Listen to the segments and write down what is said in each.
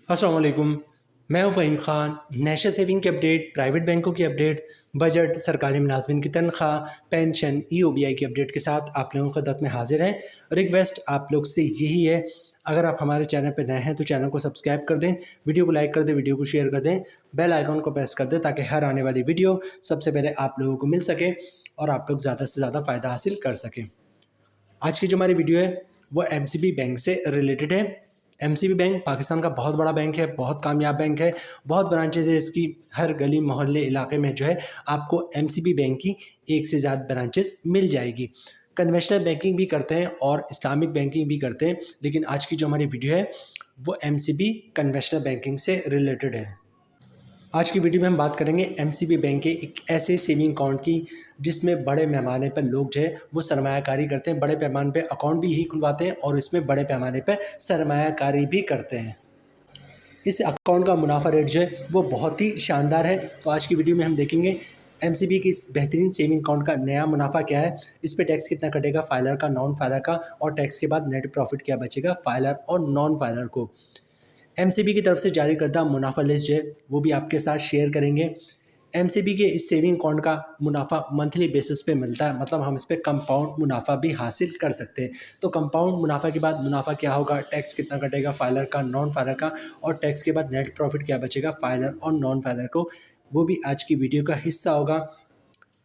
अस्सलाम वालेकुम। मैं हूं फ़हीम ख़ान। नेशनल सेविंग की अपडेट, प्राइवेट बैंकों की अपडेट, बजट, सरकारी मुलाजमिन की तनख्वाह, पेंशन, EOBI की अपडेट के साथ आप लोगों की खिदमत में हाजिर हैं। रिक्वेस्ट आप लोग से यही है, अगर आप हमारे चैनल पर नए हैं तो चैनल को सब्सक्राइब कर दें, वीडियो को लाइक कर दें, वीडियो को शेयर कर दें, बेल आइकॉन को प्रेस कर दें ताकि हर आने वाली वीडियो सबसे पहले आप लोगों को मिल सके और आप लोग ज़्यादा से ज़्यादा फ़ायदा हासिल कर सकें। आज की जो हमारी वीडियो है वो MCB बैंक से रिलेटेड है। MCB बैंक पाकिस्तान का बहुत बड़ा बैंक है, बहुत कामयाब बैंक है, बहुत ब्रांचेज है इसकी। हर गली मोहल्ले इलाके में जो है आपको MCB बैंक की एक से ज़्यादा ब्रांचेज मिल जाएगी। कन्वेंशनल बैंकिंग भी करते हैं और इस्लामिक बैंकिंग भी करते हैं, लेकिन आज की जो हमारी वीडियो है वो MCB कन्वेंशनल बैंकिंग से रिलेटेड है। आज की वीडियो में हम बात करेंगे MCB बैंक के एक ऐसे सेविंग अकाउंट की जिसमें बड़े पैमाने पर लोग जो है वो सरमायाकारी करते हैं, बड़े पैमाने पे अकाउंट भी ही खुलवाते हैं और इसमें बड़े पैमाने पर सरमायाकारी भी करते हैं। इस अकाउंट का मुनाफा रेट जो है वो बहुत ही शानदार है। तो आज की वीडियो में हम देखेंगे MCB की इस बेहतरीन सेविंग अकाउंट का नया मुनाफा क्या है, इस पे टैक्स कितना कटेगा फाइलर का, नॉन फाइलर का, और टैक्स के बाद नेट प्रॉफिट क्या बचेगा फाइलर और नॉन फाइलर को। MCB की तरफ से जारी करदा मुनाफा लिस्ट जो है वो भी आपके साथ शेयर करेंगे। MCB के इस सेविंग अकाउंट का मुनाफा मंथली बेसिस पे मिलता है, मतलब हम इस पर कंपाउंड मुनाफा भी हासिल कर सकते हैं। तो कंपाउंड मुनाफा के बाद मुनाफा क्या होगा, टैक्स कितना कटेगा फाइलर का, नॉन फाइलर का, और टैक्स के बाद नेट प्रॉफिट क्या बचेगा फाइलर और नॉन फाइलर को, वो भी आज की वीडियो का हिस्सा होगा।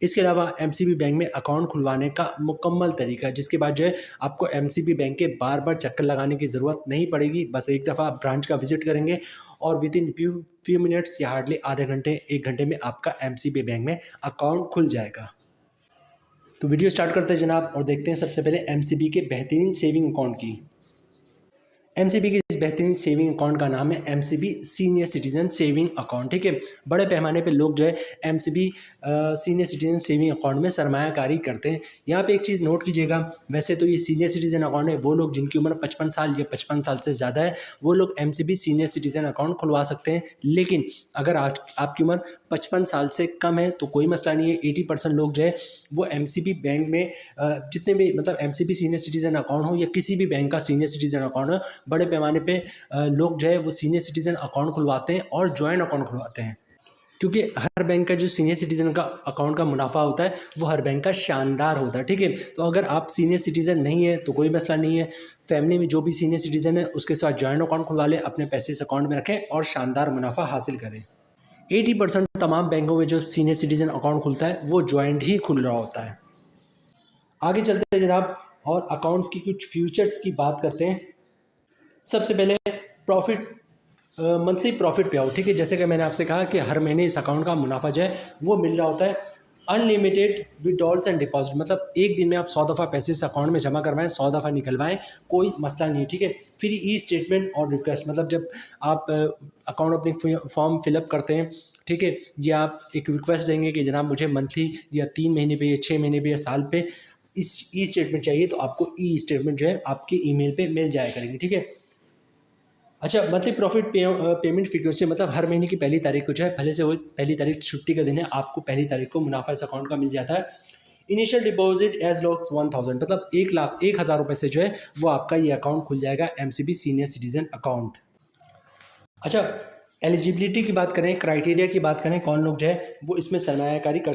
इसके अलावा MCB बैंक में अकाउंट खुलवाने का मुकम्मल तरीका, जिसके बाद जो है आपको MCB बैंक के बार बार चक्कर लगाने की ज़रूरत नहीं पड़ेगी। बस एक दफ़ा आप ब्रांच का विजिट करेंगे और विद इन फ्यू मिनट्स या हार्डली आधे घंटे 1 घंटे में आपका MCB बैंक में अकाउंट खुल जाएगा। तो वीडियो स्टार्ट करते हैं जनाब और देखते हैं सबसे पहले MCB के बेहतरीन सेविंग अकाउंट की। MCB के इस बेहतरीन सेविंग अकाउंट का नाम है MCB senior citizen saving account. ठीक है, बड़े पैमाने पे लोग जो है MCB senior citizen saving account में सरमायाकारी करते हैं। यहाँ पे एक चीज़ नोट कीजिएगा, वैसे तो ये सीनियर सिटीजन अकाउंट है, वो लोग जिनकी उम्र 55 साल या 55 साल से ज़्यादा है वो लोग MCB सीनियर सिटीजन अकाउंट खुलवा सकते हैं। लेकिन अगर आज आपकी उम्र 55 साल से कम है तो कोई मसला नहीं है। 80% लोग जो है वो MCB बैंक में जितने भी मतलब MCB सीनियर सिटीजन अकाउंट हो या किसी भी बैंक का सीनियर सिटीजन अकाउंट हो, बड़े पैमाने पे लोग जो है वो सीनियर सिटीजन अकाउंट खुलवाते हैं और जॉइंट अकाउंट खुलवाते हैं, क्योंकि हर बैंक का जो सीनियर सिटीजन का अकाउंट का मुनाफा होता है वो हर बैंक का शानदार होता है। ठीक है, तो अगर आप सीनियर सिटीजन नहीं है तो कोई मसला नहीं है। फैमिली में जो भी सीनियर सिटीजन है उसके साथ जॉइंट अकाउंट खुलवा लें, अपने पैसे इस अकाउंट में रखें और शानदार मुनाफा हासिल करें। 80% तमाम बैंकों में जो सीनियर सिटीजन अकाउंट खुलता है वो जॉइंट ही खुल रहा होता है। आगे चलते हैं जनाब और अकाउंट्स की कुछ फ्यूचर्स की बात करते हैं। सबसे पहले प्रॉफिट, मंथली प्रॉफिट पे आओ। ठीक है, जैसे कि मैंने आपसे कहा कि हर महीने इस अकाउंट का मुनाफा जो है वो मिल रहा होता है। अनलिमिटेड विड्रॉल्स एंड डिपॉजिट, मतलब एक दिन में आप 100 दफ़ा पैसे इस अकाउंट में जमा करवाएं, 100 दफ़ा निकलवाएं, कोई मसला नहीं। ठीक है, फिर ई स्टेटमेंट और रिक्वेस्ट, मतलब जब आप अकाउंट अपनी फॉर्म फिलअप करते हैं, ठीक है, या आप एक रिक्वेस्ट देंगे कि जनाब मुझे मंथली या 3 महीने पे या 6 महीने पे या साल पे इस ई स्टेटमेंट चाहिए, तो आपको ई स्टेटमेंट जो है आपके ईमेल पे मिल जाया करेंगे। ठीक है, अच्छा, मंथली प्रॉफिट पेमेंट फ्रीक्वेंसी, मतलब हर महीने की पहली तारीख को जो है, भले से वो पहली तारीख छुट्टी का दिन है, आपको पहली तारीख को मुनाफा इस अकाउंट का मिल जाता है। इनिशियल डिपॉजिट एज लो 1000, मतलब 1,00,000 रुपये से जो है वो आपका ये अकाउंट खुल जाएगा, MCB सीनियर सिटीजन अकाउंट। अच्छा, एलिजिबिलिटी की बात करें, क्राइटेरिया की बात करें, कौन लोग जो है वो इसमें सरमायाकारी कर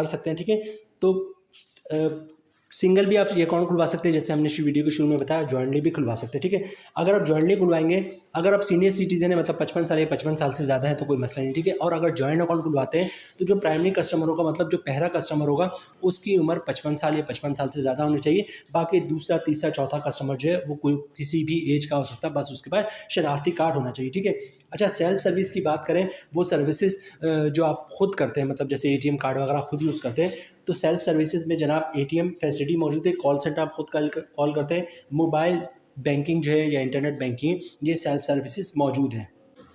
सकते हैं। ठीक है, तो सिंगल भी आप ये अकाउंट खुलवा सकते हैं, जैसे हमने वीडियो के शुरू में बताया, जॉइंटली भी खुलवा सकते हैं। ठीक है, अगर आप जॉइंटली खुलवाएंगे, अगर आप सीनियर सिटीजन है मतलब 55 साल या 55 साल से ज़्यादा है तो कोई मसला नहीं। ठीक है, और अगर जॉइंट अकाउंट खुलवाते हैं तो जो प्राइमरी कस्टमर होगा, मतलब जो पहला कस्टमर होगा, उसकी उम्र 55 साल या 55 साल से ज़्यादा होनी चाहिए। बाकी दूसरा, तीसरा, चौथा कस्टमर जो है वो कोई किसी भी एज का हो सकता है, बस उसके पास शनाख्ती कार्ड होना चाहिए। ठीक है, अच्छा, सेल्फ सर्विस की बात करें, वो सर्विसेज जो आप खुद करते हैं, मतलब जैसे ATM कार्ड वगैरह आप खुद यूज़ करते हैं, तो सेल्फ सर्विसेज में जनाब ATM फैसिलिटी मौजूद है, कॉल सेंटर आप खुद कॉल करते हैं, मोबाइल बैंकिंग जो है या इंटरनेट बैंकिंग, ये सेल्फ सर्विसेज मौजूद है।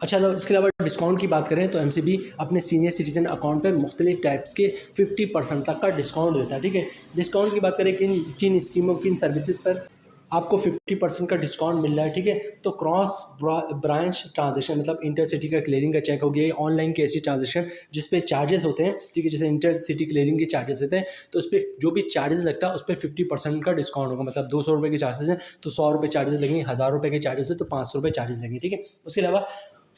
अच्छा, लो इसके अलावा डिस्काउंट की बात करें तो MCB अपने सीनियर सिटीजन अकाउंट पर मुख्तलिफ टाइप्स के 50% तक का डिस्काउंट देता है। ठीक है, डिस्काउंट की बात करें किन स्कीमों, किन सर्विसेज पर, आपको 50% का डिस्काउंट मिल रहा है, ठीक है। तो क्रॉस ब्रांच ट्रांजेक्शन मतलब इंटरसिटी का क्लियरिंग का चेक हो गया, ऑनलाइन की ऐसी ट्रांजेक्शन जिस पे चार्जेस होते हैं, ठीक है, जैसे इंटरसिटी क्लियरिंग के चार्जेस होते हैं, तो उस पर जो भी चार्जेस लगता है उस पर 50% का डिस्काउंट होगा। मतलब 200 रुपये के चार्जेस हैं तो 100 रुपये चार्जेस लगेंगे, 1000 रुपये के चार्जेस है तो 500 रुपये चार्जेस लगेंगे, ठीक है। उसके अलावा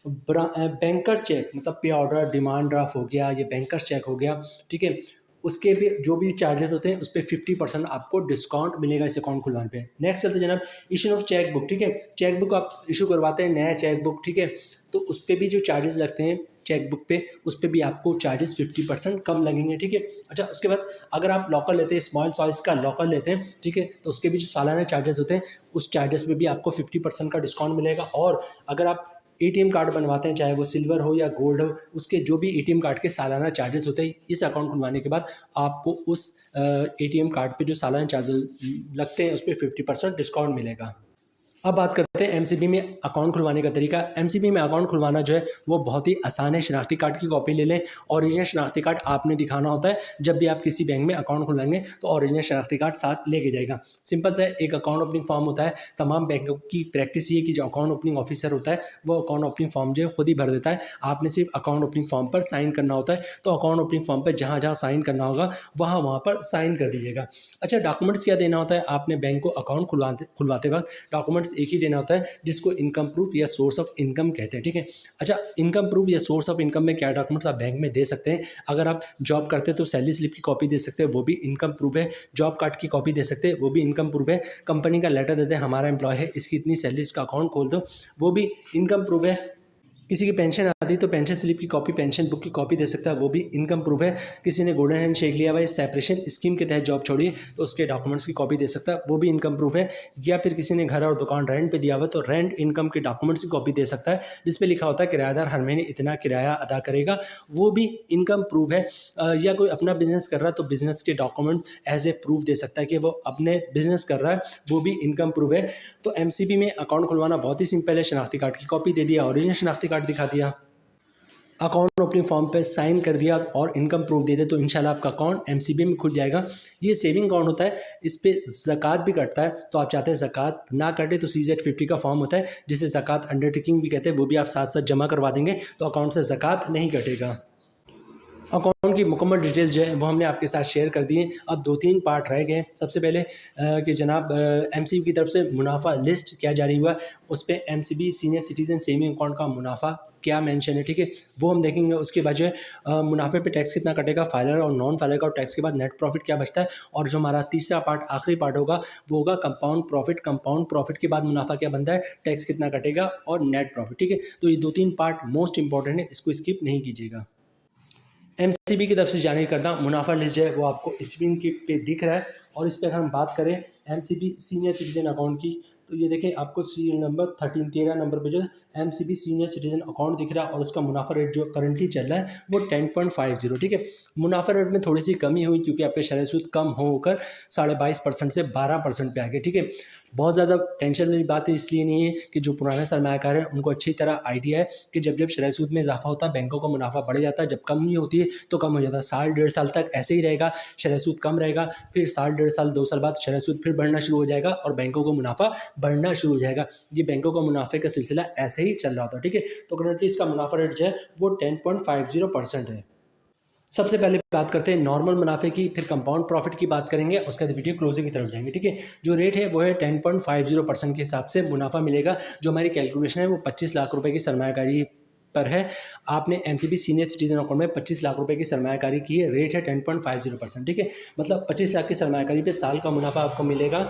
बैंकर्स चेक मतलब पे ऑर्डर डिमांड ड्राफ्ट हो गया, ये बैंकर्स चेक हो गया, ठीक है। उसके भी जो भी चार्जेस होते हैं उस पर 50% आपको डिस्काउंट मिलेगा इस अकाउंट खुलवाने पे। नेक्स्ट चलते जनाब इशू ऑफ चेक बुक, ठीक है। चेक बुक आप इशू करवाते हैं, नया चेक बुक, ठीक है, तो उस पर भी जो चार्जेस लगते हैं चेक बुक पे, उस पर भी आपको चार्जेस 50% कम लगेंगे, ठीक है। अच्छा, उसके बाद अगर आप लॉकर लेते हैं, स्मॉल साइज का लॉकर लेते हैं, ठीक है, तो उसके भी जो सालाना चार्जेस होते हैं उस चार्जेस में भी आपको 50% का डिस्काउंट मिलेगा। और अगर आप एटीएम कार्ड बनवाते हैं, चाहे वो सिल्वर हो या गोल्ड हो, उसके जो भी एटीएम कार्ड के सालाना चार्जेस होते हैं, इस अकाउंट खुलवाने के बाद आपको उस एटीएम कार्ड पे जो सालाना चार्जेस लगते हैं उस पर 50% डिस्काउंट मिलेगा। अब बात करते हैं एमसीबी में अकाउंट खुलवाने का तरीका। एमसीबी में अकाउंट खुलवाना जो है वो बहुत ही आसान है। शनाख्ती कार्ड की कॉपी ले लें, ओरिजिनल शनाख्ती कार्ड आपने दिखाना होता है। जब भी आप किसी बैंक में अकाउंट खुलवाएंगे तो ओरिजिनल शनाख्ती कार्ड साथ लेके जाएगा। सिंपल सा एक अकाउंट ओपनिंग फॉर्म होता है। तमाम बैंकों की प्रैक्टिस ये कि जो अकाउंट ओपनिंग ऑफिसर होता है वो अकाउंट ओपनिंग फॉर्म जो है खुद ही भर देता है। आपने सिर्फ अकाउंट ओपनिंग फॉर्म पर साइन करना होता है। तो अकाउंट ओपनिंग फॉर्म पर जहाँ जहाँ साइन करना होगा वहाँ पर साइन कर दीजिएगा। अच्छा, डॉक्यूमेंट्स क्या देना होता है आपने बैंक को अकाउंट खुलवाते वक्त? डॉक्यूमेंट्स एक ही देना होता है जिसको इनकम प्रूफ या सोर्स ऑफ इनकम कहते हैं, ठीक है। अच्छा, इनकम प्रूफ या सोर्स ऑफ इनकम में क्या डॉक्यूमेंट्स आप बैंक में दे सकते हैं? अगर आप जॉब करते हैं तो सैलरी स्लिप की कॉपी दे सकते हैं, वो भी इनकम प्रूफ है। जॉब कार्ड की कॉपी दे सकते हैं, वो भी इनकम प्रूफ है। कंपनी का लेटर देते हैं, हमारा एम्प्लॉय है, इसकी इतनी सैलरी, इसका अकाउंट खोल दो, वो भी इनकम प्रूफ है। किसी की पेंशन आती है तो पेंशन स्लिप की कॉपी, पेंशन बुक की कॉपी दे सकता है, वो भी इनकम प्रूफ है। किसी ने गोल्डन हैंड शेक लिया हुआ है, सेपरेशन स्कीम के तहत जॉब छोड़ी तो उसके डॉक्यूमेंट्स की कॉपी दे सकता है, वो भी इनकम प्रूफ है। या फिर किसी ने घर और दुकान रेंट पे दिया हुआ तो रेंट इनकम के डॉक्यूमेंट्स की कॉपी दे सकता है जिसपे लिखा होता है किराएदार हर महीने इतना किराया अदा करेगा, वो भी इनकम प्रूफ है। या कोई अपना बिजनेस कर रहा है तो बिजनेस के डॉक्यूमेंट एज ए प्रूफ दे सकता है कि वो अपने बिजनेस कर रहा है, वो भी इनकम प्रूफ है। तो एमसीबी में अकाउंट खुलवाना बहुत ही सिंपल है। शनाख्ती कार्ड की कॉपी दे दिया, ओरिजिनल शनाख्ती कार्ड दिखा दिया, अकाउंट ओपनिंग फॉर्म पे साइन कर दिया और इनकम प्रूफ दे दे तो इंशाल्लाह आपका अकाउंट एमसीबी में खुल जाएगा। ये सेविंग अकाउंट होता है, इस पे ज़कात भी कटता है। तो आप चाहते हैं ज़कात ना कटे तो CZ50 का फॉर्म होता है जिसे ज़कात अंडरटेकिंग भी कहते हैं, वो भी आप साथ साथ जमा करवा देंगे तो अकाउंट से ज़कात नहीं कटेगा। अकाउंट की मुकम्मल डिटेल जो है वो हमने आपके साथ शेयर कर दी है। अब 2-3 पार्ट रह गए। सबसे पहले कि जनाब एमसीबी की तरफ से मुनाफा लिस्ट क्या जारी हुआ, उस पर MCB senior citizen saving account का मुनाफा क्या मेंशन है, ठीक है, वो हम देखेंगे। उसके बाद जो है मुनाफे पे टैक्स कितना कटेगा, फाइलर और नॉन फाइलर का, और टैक्स के बाद नेट प्रॉफिट क्या बचता है। और जो हमारा तीसरा पार्ट आखिरी पार्ट होगा वो होगा कंपाउंड प्रॉफिट। कंपाउंड प्रॉफिट के बाद मुनाफा क्या बनता है, टैक्स कितना कटेगा और नेट प्रॉफिट, ठीक है। तो ये 2-3 पार्ट मोस्ट इंपॉर्टेंट है, इसको स्किप नहीं कीजिएगा। एमसीबी की तरफ से जारी करदा मुनाफा लिस्ट जो है वो आपको स्क्रीन के पे दिख रहा है। और इस पर हम बात करें एमसीबी सीनियर सिटीजन अकाउंट की, तो ये देखें आपको सीरियल नंबर 13 नंबर पे जो एमसीबी सीनियर सिटीजन अकाउंट दिख रहा है और उसका मुनाफा रेट जो करंटली चल रहा है वो 10.50, ठीक है। मुनाफा रेट में थोड़ी सी कमी हुई क्योंकि आपके शरह सूद कम होकर 22.5% से 12% पे आ गए, ठीक है। बहुत ज़्यादा टेंशन वाली बात है इसलिए नहीं है कि जो पुराने सरमायाकार हैं उनको अच्छी तरह आइडिया है कि जब जब शरह सूद में इजाफा होता है बैंकों का मुनाफा बढ़ जाता है, जब कम नहीं होती है तो कम हो जाता है। 1.5 साल तक ऐसे ही रहेगा, शरह सूद कम रहेगा, फिर 1.5 साल 2 साल बाद शरह सूद फिर बढ़ना शुरू हो जाएगा और बैंकों का मुनाफा बढ़ना शुरू हो जाएगा। ये बैंकों का मुनाफे का सिलसिला ऐसे ही चल रहा होता है, ठीक है। तो करंटली इसका मुनाफा रेट जो है वो 10.50% है। सबसे पहले बात करते हैं नॉर्मल मुनाफे की, फिर कंपाउंड प्रॉफिट की बात करेंगे, उसके बाद वीडियो क्लोजिंग की तरफ जाएंगे, ठीक है। जो रेट है वो है 10.50% के हिसाब से मुनाफा मिलेगा। जो हमारी कैलकुलेशन है वो 25 लाख रुपए की सरमायाकारी पर है। आपने एमसीबी सीनियर सिटीजन अकाउंट में 25 लाख रुपए की सरमायाकारी की है, रेट है 10.50%, ठीक है। मतलब 25 लाख की सरमायाकारी पे साल का मुनाफा आपको मिलेगा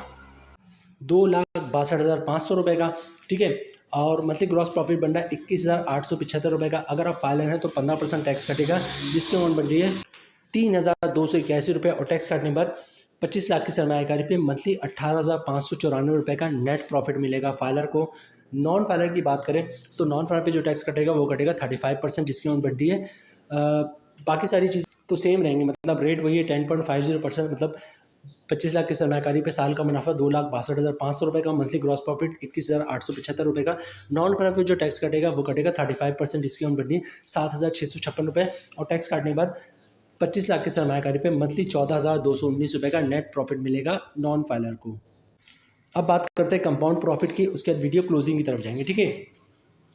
2,62,500 रुपये का, ठीक है। और मंथली ग्रॉस प्रॉफिट बन रहा है 21,875 रुपये का। अगर आप फाइलर हैं तो 15% टैक्स कटेगा जिसकी अमाउंट बन रही है 3,281 रुपये और टैक्स काटने के बाद 25 लाख की सरमायाकारी पे मंथली 18,594 रुपये का नेट प्रॉफिट मिलेगा फाइलर को। नॉन फाइलर की बात करें तो नॉन फाइलर पे जो टैक्स कटेगा वो कटेगा 35% जिसकी अमाउंट बढ़ती है। बाकी सारी चीज़ तो सेम रहेंगी, मतलब रेट वही है 10.50%, मतलब 25 लाख की सरमायाकारी पे साल का मुनाफा 2,62,500 रुपये का, मंथली ग्रॉस प्रॉफिट 21,875 रुपये का। नॉन फाइलर पे जो टैक्स कटेगा वो कटेगा 35% जिसकी अमाउंट बढ़नी है 7,656 रुपये और टैक्स काटने के बाद 25 लाख की सरमायाकारी पे मंथली 14,219 रुपये का नेट प्रॉफिट मिलेगा नॉन फाइलर को। अब बात करते हैं कंपाउंड प्रॉफिट की, उसके बाद वीडियो क्लोजिंग की तरफ जाएंगे। ठीक है,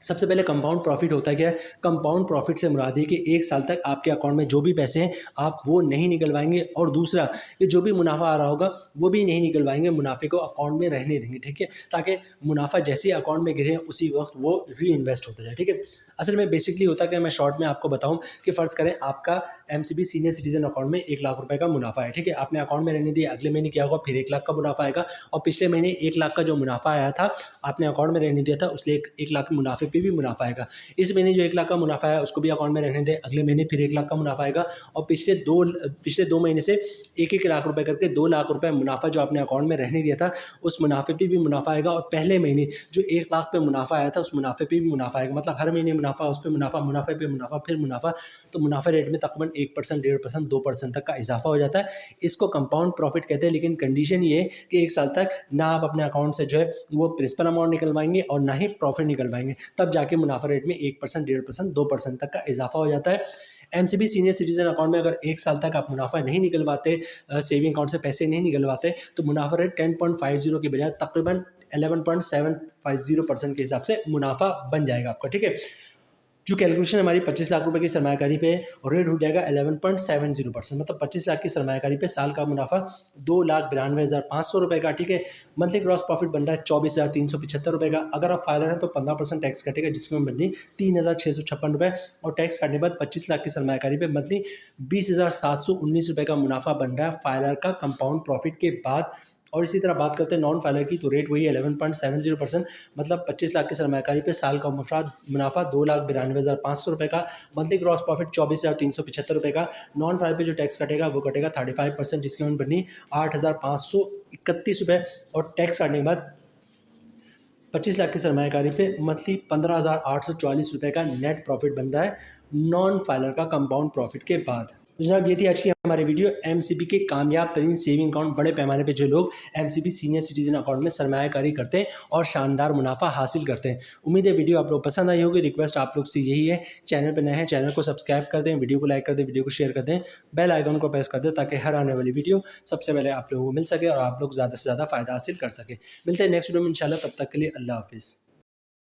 सबसे पहले कंपाउंड प्रॉफिट होता है क्या है? कंपाउंड प्रॉफिट से मुराद है कि एक साल तक आपके अकाउंट में जो भी पैसे हैं आप वो नहीं निकलवाएंगे, और दूसरा कि जो भी मुनाफा आ रहा होगा वो भी नहीं निकलवाएंगे, मुनाफे को अकाउंट में रहने देंगे। ठीक है, ताकि मुनाफा जैसे ही अकाउंट में गिरे उसी वक्त वो री इन्वेस्ट होता जाए। ठीक है, असल में बेसिकली होता है, मैं शॉर्ट में आपको बताऊं कि फ़र्ज़ करें आपका एमसीबी सीनियर सिटीजन अकाउंट में 1 लाख रुपए का मुनाफा है। ठीक है, आपने अकाउंट में रहने दिया, अगले महीने क्या होगा, फिर 1 लाख का मुनाफा आएगा, और पिछले महीने 1 लाख का जो मुनाफा आया था आपने अकाउंट में रहने दिया था, उसलिए 1 लाख के मुनाफे पे भी मुनाफा आएगा। इस महीने जो 1 लाख का मुनाफा है उसको भी अकाउंट में रहने दें, अगले महीने फिर 1 लाख का मुनाफा आएगा, और पिछले दो महीने से 1-1 लाख रुपए करके 2 लाख रुपए मुनाफा जो आपने अकाउंट में रहने दिया था उस मुनाफे पे भी मुनाफा आएगा, और पहले महीने जो 1 लाख पे मुनाफा आया था उस मुनाफे पे भी मुनाफा आएगा। मतलब हर महीने मुनाफा, उस पर मुनाफा, मुनाफे पे मुनाफा, फिर मुनाफा। तो मुनाफा रेट में तकरीबन 1%, 1.5%, 2% तक का इजाफा हो जाता है। इसको कंपाउंड प्रॉफिट कहते हैं, लेकिन कंडीशन ये है कि 1 साल तक ना आप अपने अकाउंट से जो है वो प्रिंसिपल अमाउंट निकलवाएंगे और ना ही प्रॉफिट निकलवाएंगे, तब जाके मुनाफा रेट में 1%, 1.5%, 2% तक का इजाफा हो जाता है। एमसीबी सीनियर सिटीजन अकाउंट में अगर 1 साल तक आप मुनाफा नहीं निकलवाते, सेविंग अकाउंट से पैसे नहीं निकलवाते, तो मुनाफा रेट 10.50 के बजाय तकरीबन 11.750% के हिसाब से मुनाफा बन जाएगा आपका। ठीक है, जो कैलकुलेशन हमारी 25 लाख रुपए की सरमायाकारी पे है, और रेट हो जाएगा 11.70%, मतलब 25 लाख की सरमायाकारी पे साल का मुनाफा 2,92,500 रुपये का। ठीक है, मंथली ग्रॉस प्रॉफिट बन रहा है 24,375 रुपये का। अगर आप फाइलर हैं तो 15% टैक्स कटेगा, जिसमें बननी 3,656 रुपये, और टैक्स काटने के बाद 25 लाख की सरमायाकारी पे मंथली 20,719 रुपये का मुनाफा बन रहा है फाइलर का कंपाउंड प्रॉफिट के बाद। और इसी तरह बात करते हैं नॉन फाइलर की, तो रेट वही 11.70%, मतलब 25 लाख की सरमायाकारी पे साल का मुनाफा 2,92,500 रुपये का, मंथली ग्रॉस प्रॉफिट 24,375 रुपये का। नॉन फाइलर पे जो टैक्स कटेगा वो कटेगा 35%, जिसकी अमाउंट बनी 8,531 रुपये, और टैक्स काटने के बाद 25 लाख की सरमायाकारी पे मंथली 15,844 रुपये का नेट प्रॉफिट बन रहा है नॉन फाइलर का कंपाउंड प्रॉफिट के बाद। तो जनाब ये थी आज की हमारी वीडियो, एमसीबी के कामयाब तरीन सेविंग अकाउंट, बड़े पैमाने पे जो लोग एमसीबी सीनियर सिटीजन अकाउंट में सरमायाकारी करते हैं और शानदार मुनाफा हासिल करते हैं। उम्मीद है वीडियो आप लोग पसंद आई होगी। रिक्वेस्ट आप लोग से यही है, चैनल पर नए हैं चैनल को सब्सक्राइब कर दें, वीडियो को लाइक कर दें, वीडियो को शेयर कर दें, बेल आइकन को प्रेस कर दें, ताकि हर आने वाली वीडियो सबसे पहले आप लोगों को मिल सके और आप लोग ज़्यादा से ज़्यादा फ़ायदा हासिल कर सके। मिलते हैं नेक्स्ट वीडियो में इंशाल्लाह, तब तक के लिए अल्लाह हाफिज़।